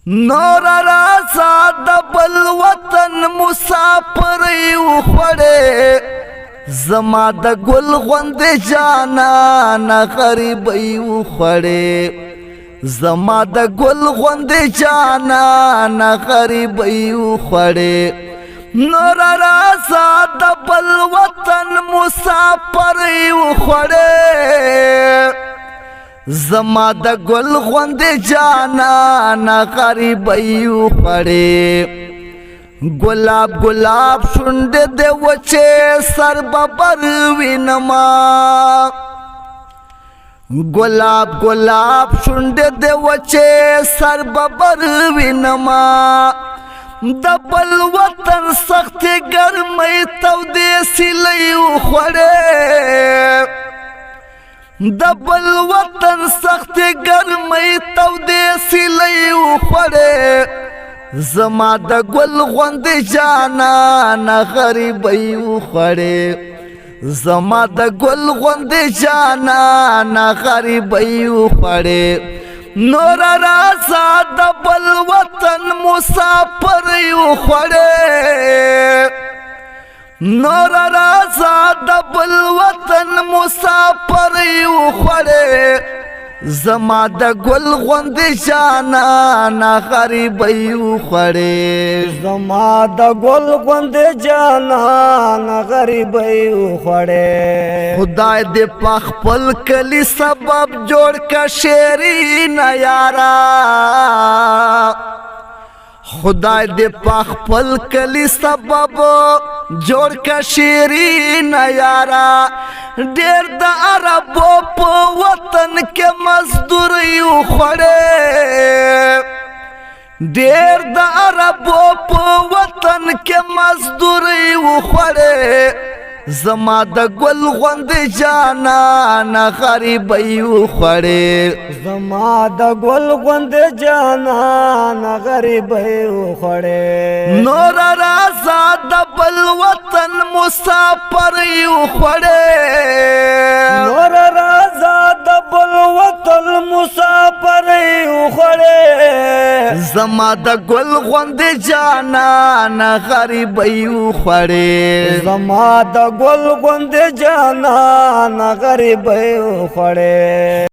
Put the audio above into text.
نور راسا دبل وطن مسافر وخوڑے زما د گل غوند جانان غریبی وخوڑے زما د گل غوند جانان غریبی وخوڑے نور راسا دبل وطن مسافر وخوڑے زما د گل غوند جانان غریبی وخوڑے گلاب گلاب شنڈ دے وچے سر ببر وینما گلاب گلاب شنڈ دے وچے سر ببر وینما دبل وطن سخت گرمی تو دے سلی وخوڑے دبل وطن سخت گرمی تو دے سلی وخوڑے زما د گل غوند جانان غریبی وخوڑے زما د گل غوند جانان غریبی وخوڑے نور راسا دبل وطن مسافر وخوڑے نور راسا دبل وطن مسافر وخوڑے زما د گل غوند جانان غریبی وخوڑے زما د گل غوند جانان غریبی وخوڑے خدای دې په خپل کلی سبب جوړ کا شیرین یارا خدای دې په خپل کلی سبب جوړ کا شیرین یارا ډېر د عربو په وطن کې مزدوري وخوړې ډېر د عربو په وطن کې مزدوري وخوړې زما د گل غوند جانان غریبی وخوڑے زما د گل غوند جانان غریبی وخوڑے نور راسا دبل وطن مسافر وخوڑے نور راسا دبل وطن مسافر وخوڑے زما د گل غوند جانان غریبی وخوڑے زما د گل غوند جانان غریبی وخوڑے